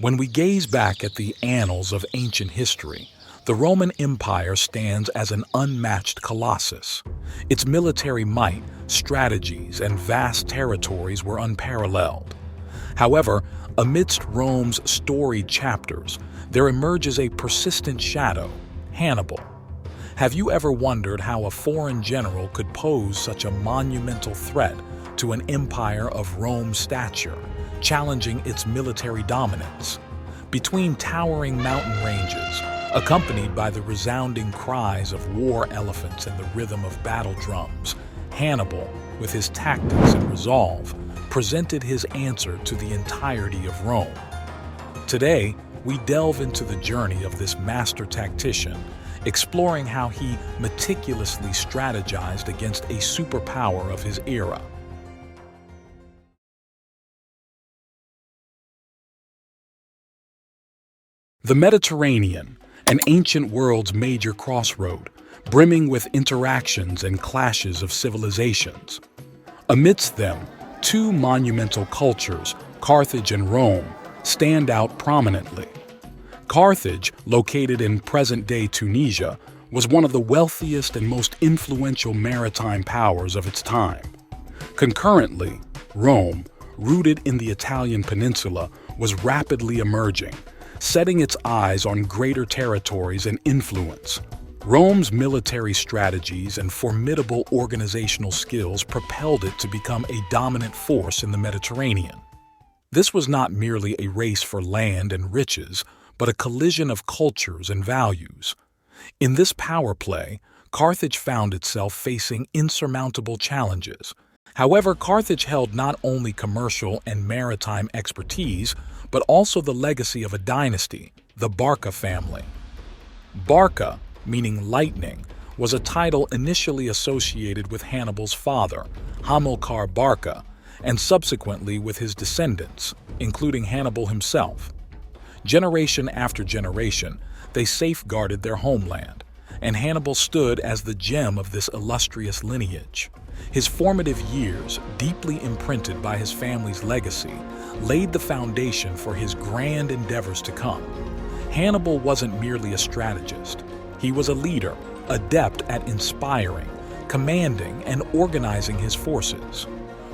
When we gaze back at the annals of ancient history, the Roman Empire stands as an unmatched colossus. Its military might, strategies, and vast territories were unparalleled. However, amidst Rome's storied chapters, there emerges a persistent shadow, Hannibal. Have you ever wondered how a foreign general could pose such a monumental threat to an empire of Rome's stature, challenging its military dominance? Between towering mountain ranges, accompanied by the resounding cries of war elephants and the rhythm of battle drums, Hannibal, with his tactics and resolve, presented his answer to the entirety of Rome. Today, we delve into the journey of this master tactician, exploring how he meticulously strategized against a superpower of his era. The Mediterranean, an ancient world's major crossroad, brimming with interactions and clashes of civilizations. Amidst them, two monumental cultures, Carthage and Rome, stand out prominently. Carthage, located in present-day Tunisia, was one of the wealthiest and most influential maritime powers of its time. Concurrently, Rome, rooted in the Italian peninsula, was rapidly emerging, setting its eyes on greater territories and influence. Rome's military strategies and formidable organizational skills propelled it to become a dominant force in the Mediterranean. This was not merely a race for land and riches, but a collision of cultures and values. In this power play, Carthage found itself facing insurmountable challenges. However, Carthage held not only commercial and maritime expertise, but also the legacy of a dynasty, the Barca family. Barca, meaning lightning, was a title initially associated with Hannibal's father, Hamilcar Barca, and subsequently with his descendants, including Hannibal himself. Generation after generation, they safeguarded their homeland, and Hannibal stood as the gem of this illustrious lineage. His formative years, deeply imprinted by his family's legacy, laid the foundation for his grand endeavors to come. Hannibal wasn't merely a strategist. He was a leader, adept at inspiring, commanding, and organizing his forces.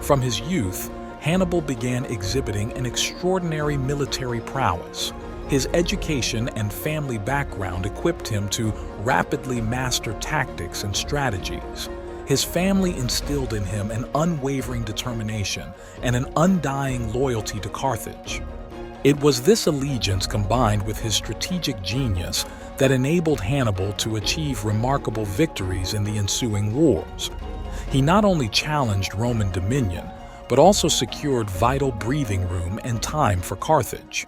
From his youth, Hannibal began exhibiting an extraordinary military prowess. His education and family background equipped him to rapidly master tactics and strategies. His family instilled in him an unwavering determination and an undying loyalty to Carthage. It was this allegiance combined with his strategic genius that enabled Hannibal to achieve remarkable victories in the ensuing wars. He not only challenged Roman dominion, but also secured vital breathing room and time for Carthage.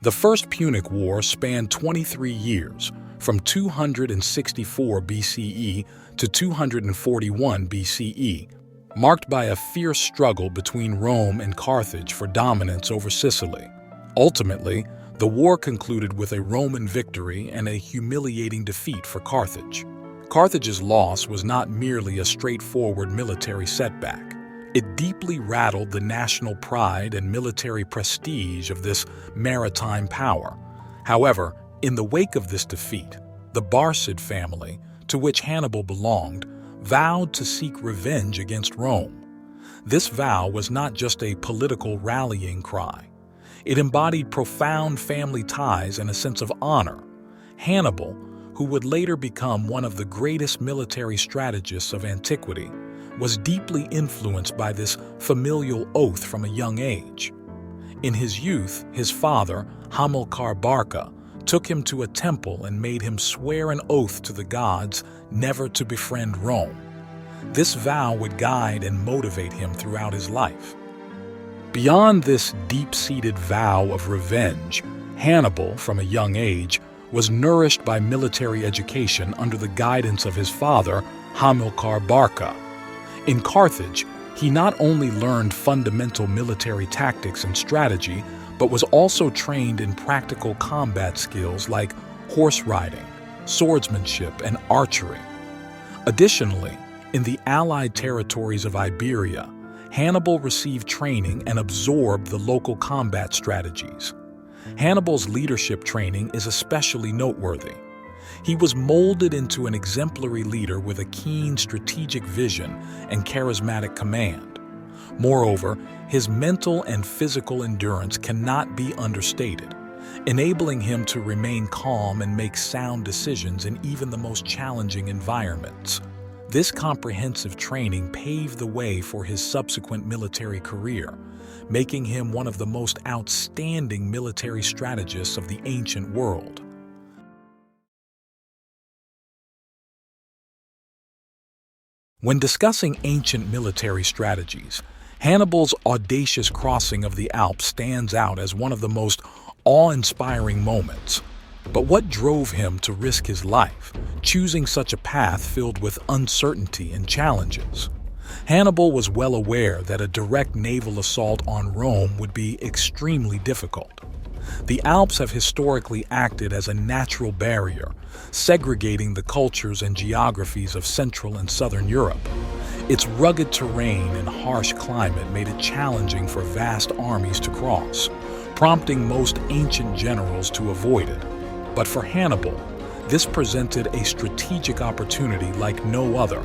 The First Punic War spanned 23 years, from 264 BCE to 241 BCE, marked by a fierce struggle between Rome and Carthage for dominance over Sicily. Ultimately, the war concluded with a Roman victory and a humiliating defeat for Carthage. Carthage's loss was not merely a straightforward military setback. It deeply rattled the national pride and military prestige of this maritime power. However, in the wake of this defeat, the Barcid family, to which Hannibal belonged, vowed to seek revenge against Rome. This vow was not just a political rallying cry. It embodied profound family ties and a sense of honor. Hannibal, who would later become one of the greatest military strategists of antiquity, was deeply influenced by this familial oath from a young age. In his youth, his father, Hamilcar Barca, took him to a temple and made him swear an oath to the gods never to befriend Rome. This vow would guide and motivate him throughout his life. Beyond this deep-seated vow of revenge, Hannibal, from a young age, was nourished by military education under the guidance of his father, Hamilcar Barca. In Carthage, he not only learned fundamental military tactics and strategy, but was also trained in practical combat skills like horse riding, swordsmanship, and archery. Additionally, In the Allied territories of Iberia, Hannibal received training and absorbed the local combat strategies. Hannibal's leadership training is especially noteworthy. He was molded into an exemplary leader with a keen strategic vision and charismatic command. Moreover, his mental and physical endurance cannot be understated, enabling him to remain calm and make sound decisions in even the most challenging environments. This comprehensive training paved the way for his subsequent military career, making him one of the most outstanding military strategists of the ancient world. When discussing ancient military strategies, Hannibal's audacious crossing of the Alps stands out as one of the most awe-inspiring moments. But what drove him to risk his life, choosing such a path filled with uncertainty and challenges? Hannibal was well aware that a direct naval assault on Rome would be extremely difficult. The Alps have historically acted as a natural barrier, segregating the cultures and geographies of Central and Southern Europe. Its rugged terrain and harsh climate made it challenging for vast armies to cross, prompting most ancient generals to avoid it. But for Hannibal, this presented a strategic opportunity like no other.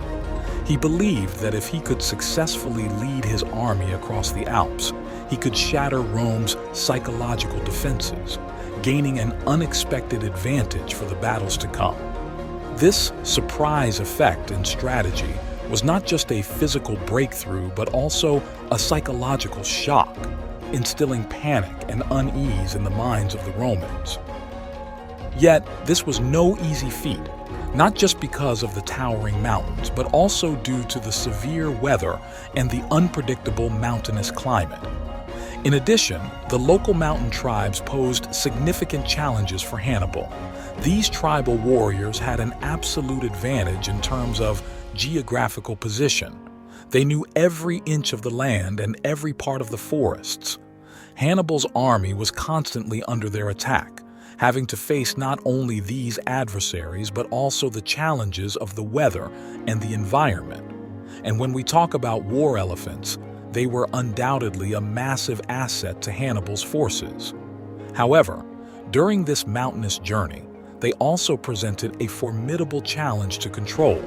He believed that if he could successfully lead his army across the Alps, he could shatter Rome's psychological defenses, gaining an unexpected advantage for the battles to come. This surprise effect and strategy was not just a physical breakthrough, but also a psychological shock, instilling panic and unease in the minds of the Romans. Yet, this was no easy feat, not just because of the towering mountains, but also due to the severe weather and the unpredictable mountainous climate. In addition, the local mountain tribes posed significant challenges for Hannibal. These tribal warriors had an absolute advantage in terms of geographical position. They knew every inch of the land and every part of the forests. Hannibal's army was constantly under their attack, having to face not only these adversaries, but also the challenges of the weather and the environment. And when we talk about war elephants, they were undoubtedly a massive asset to Hannibal's forces. However, during this mountainous journey, they also presented a formidable challenge to control.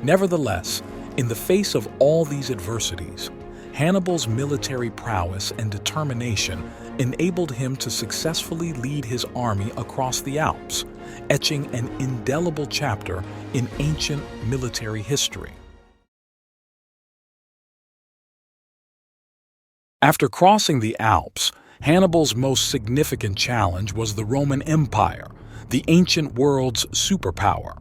Nevertheless, in the face of all these adversities, Hannibal's military prowess and determination enabled him to successfully lead his army across the Alps, etching an indelible chapter in ancient military history. After crossing the Alps, Hannibal's most significant challenge was the Roman Empire, the ancient world's superpower.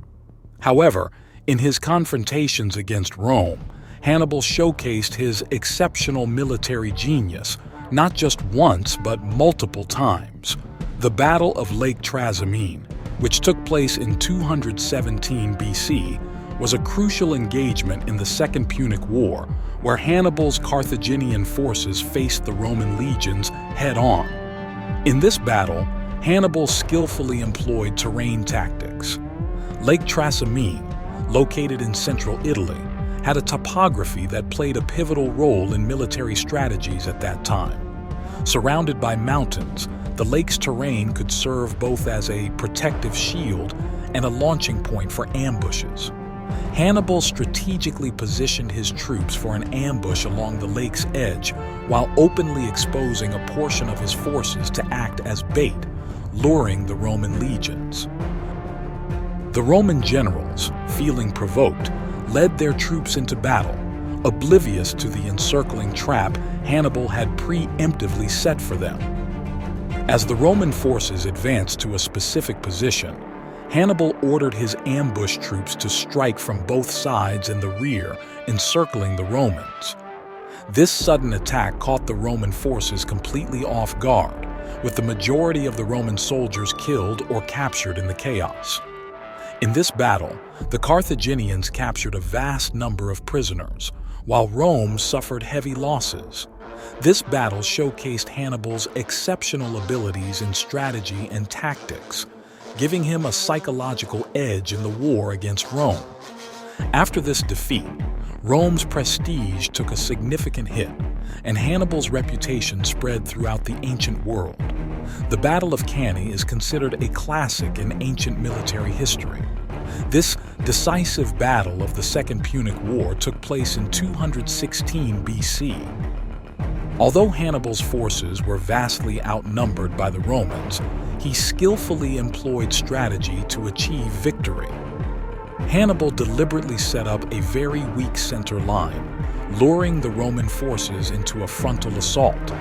However, in his confrontations against Rome, Hannibal showcased his exceptional military genius, not just once but multiple times. The Battle of Lake Trasimene, which took place in 217 BC, was a crucial engagement in the Second Punic War, where Hannibal's Carthaginian forces faced the Roman legions head-on. In this battle, Hannibal skillfully employed terrain tactics. Lake Trasimene, located in central Italy, had a topography that played a pivotal role in military strategies at that time. Surrounded by mountains, the lake's terrain could serve both as a protective shield and a launching point for ambushes. Hannibal strategically positioned his troops for an ambush along the lake's edge, while openly exposing a portion of his forces to act as bait, luring the Roman legions. The Roman generals, feeling provoked, led their troops into battle, oblivious to the encircling trap Hannibal had preemptively set for them. As the Roman forces advanced to a specific position, Hannibal ordered his ambush troops to strike from both sides in the rear, encircling the Romans. This sudden attack caught the Roman forces completely off guard, with the majority of the Roman soldiers killed or captured in the chaos. In this battle, the Carthaginians captured a vast number of prisoners, while Rome suffered heavy losses. This battle showcased Hannibal's exceptional abilities in strategy and tactics, giving him a psychological edge in the war against Rome. After this defeat, Rome's prestige took a significant hit, and Hannibal's reputation spread throughout the ancient world. The Battle of Cannae is considered a classic in ancient military history. This decisive battle of the Second Punic War took place in 216 BC. Although Hannibal's forces were vastly outnumbered by the Romans, he skillfully employed strategy to achieve victory. Hannibal deliberately set up a very weak center line, luring the Roman forces into a frontal assault.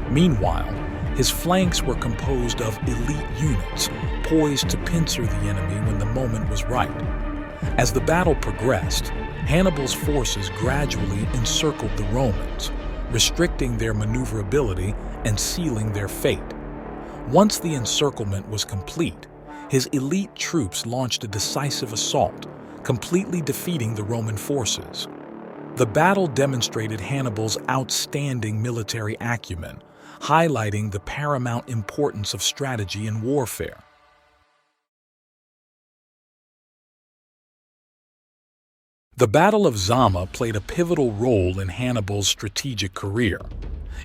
Meanwhile, his flanks were composed of elite units, poised to pincer the enemy when the moment was right. As the battle progressed, Hannibal's forces gradually encircled the Romans, restricting their maneuverability and sealing their fate. Once the encirclement was complete, his elite troops launched a decisive assault, completely defeating the Roman forces. The battle demonstrated Hannibal's outstanding military acumen, highlighting the paramount importance of strategy in warfare. The Battle of Zama played a pivotal role in Hannibal's strategic career.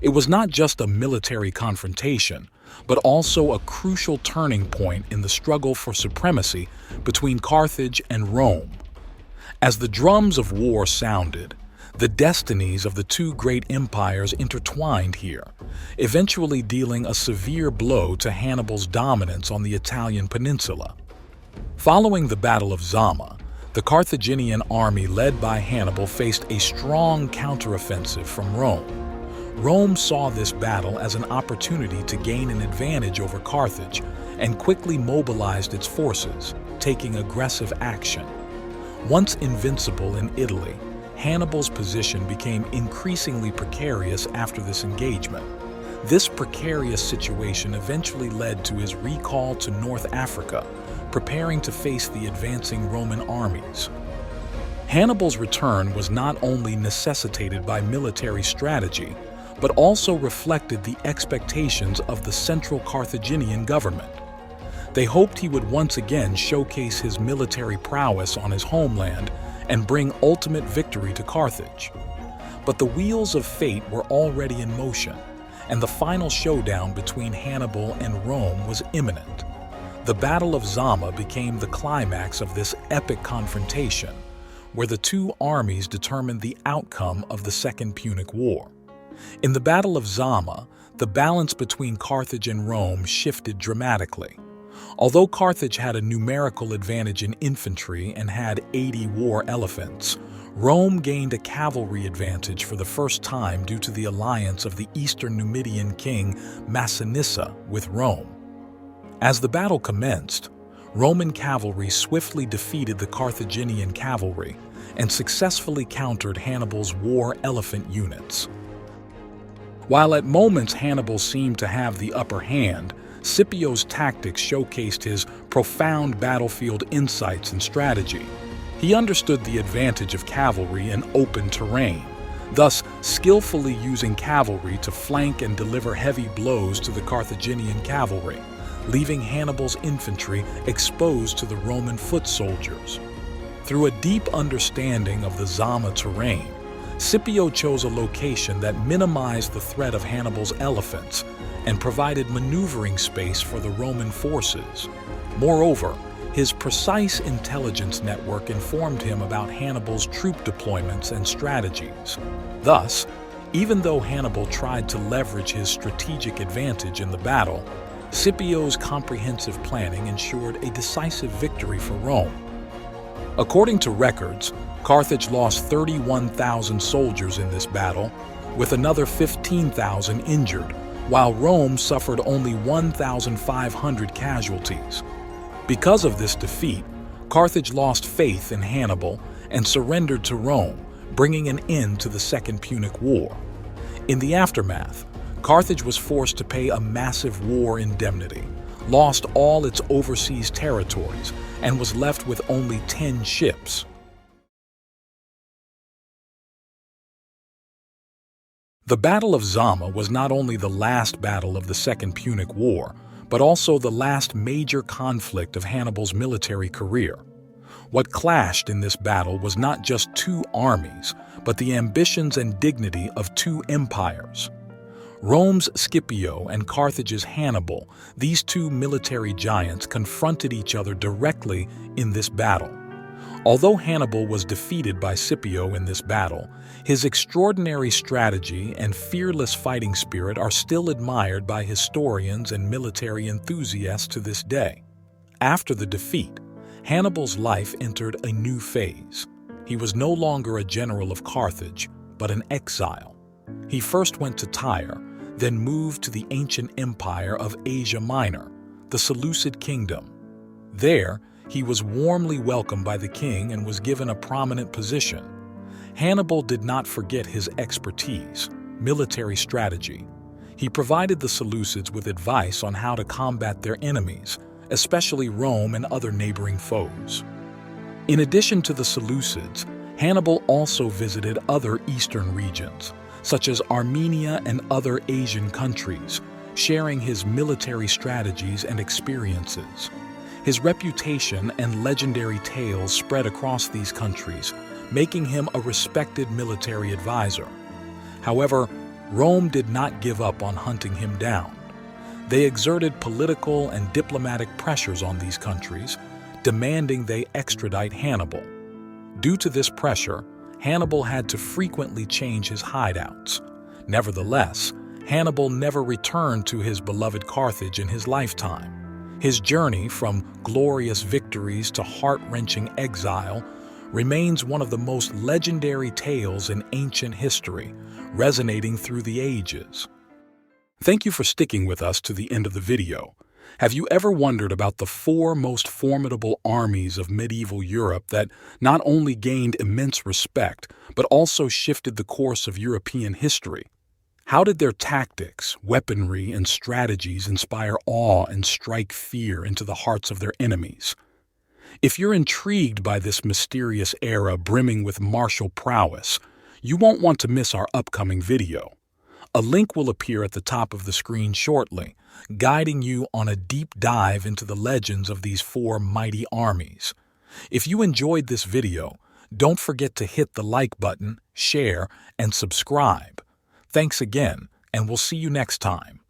It was not just a military confrontation, but also a crucial turning point in the struggle for supremacy between Carthage and Rome. As the drums of war sounded, the destinies of the two great empires intertwined here, eventually dealing a severe blow to Hannibal's dominance on the Italian peninsula. Following the Battle of Zama, the Carthaginian army led by Hannibal faced a strong counteroffensive from Rome. Rome saw this battle as an opportunity to gain an advantage over Carthage and quickly mobilized its forces, taking aggressive action. Once invincible in Italy, Hannibal's position became increasingly precarious after this engagement. This precarious situation eventually led to his recall to North Africa, preparing to face the advancing Roman armies. Hannibal's return was not only necessitated by military strategy, but also reflected the expectations of the central Carthaginian government. They hoped he would once again showcase his military prowess on his homeland and bring ultimate victory to Carthage. But the wheels of fate were already in motion, and the final showdown between Hannibal and Rome was imminent. The Battle of Zama became the climax of this epic confrontation, where the two armies determined the outcome of the Second Punic War. In the Battle of Zama, the balance between Carthage and Rome shifted dramatically. Although Carthage had a numerical advantage in infantry and had 80 war elephants, Rome gained a cavalry advantage for the first time due to the alliance of the eastern Numidian king Massinissa with Rome. As the battle commenced, Roman cavalry swiftly defeated the Carthaginian cavalry and successfully countered Hannibal's war elephant units. While at moments Hannibal seemed to have the upper hand, Scipio's tactics showcased his profound battlefield insights and strategy. He understood the advantage of cavalry in open terrain, thus skillfully using cavalry to flank and deliver heavy blows to the Carthaginian cavalry, leaving Hannibal's infantry exposed to the Roman foot soldiers. Through a deep understanding of the Zama terrain, Scipio chose a location that minimized the threat of Hannibal's elephants and provided maneuvering space for the Roman forces. Moreover, his precise intelligence network informed him about Hannibal's troop deployments and strategies. Thus, even though Hannibal tried to leverage his strategic advantage in the battle, Scipio's comprehensive planning ensured a decisive victory for Rome. According to records, Carthage lost 31,000 soldiers in this battle, with another 15,000 injured, while Rome suffered only 1,500 casualties. Because of this defeat, Carthage lost faith in Hannibal and surrendered to Rome, bringing an end to the Second Punic War. In the aftermath, Carthage was forced to pay a massive war indemnity, lost all its overseas territories, and was left with only 10 ships. The Battle of Zama was not only the last battle of the Second Punic War, but also the last major conflict of Hannibal's military career. What clashed in this battle was not just two armies, but the ambitions and dignity of two empires. Rome's Scipio and Carthage's Hannibal, these two military giants confronted each other directly in this battle. Although Hannibal was defeated by Scipio in this battle, his extraordinary strategy and fearless fighting spirit are still admired by historians and military enthusiasts to this day. After the defeat, Hannibal's life entered a new phase. He was no longer a general of Carthage, but an exile. He first went to Tyre, then moved to the ancient empire of Asia Minor, the Seleucid kingdom. There, he was warmly welcomed by the king and was given a prominent position. Hannibal did not forget his expertise, military strategy. He provided the Seleucids with advice on how to combat their enemies, especially Rome and other neighboring foes. In addition to the Seleucids, Hannibal also visited other eastern regions, such as Armenia and other Asian countries, sharing his military strategies and experiences. His reputation and legendary tales spread across these countries, making him a respected military advisor. However, Rome did not give up on hunting him down. They exerted political and diplomatic pressures on these countries, demanding they extradite Hannibal. Due to this pressure, Hannibal had to frequently change his hideouts. Nevertheless, Hannibal never returned to his beloved Carthage in his lifetime. His journey from glorious victories to heart-wrenching exile remains one of the most legendary tales in ancient history, resonating through the ages. Thank you for sticking with us to the end of the video. Have you ever wondered about the four most formidable armies of medieval Europe that not only gained immense respect, but also shifted the course of European history? How did their tactics, weaponry, and strategies inspire awe and strike fear into the hearts of their enemies? If you're intrigued by this mysterious era brimming with martial prowess, you won't want to miss our upcoming video. A link will appear at the top of the screen shortly, guiding you on a deep dive into the legends of these four mighty armies. If you enjoyed this video, don't forget to hit the like button, share, and subscribe. Thanks again, and we'll see you next time.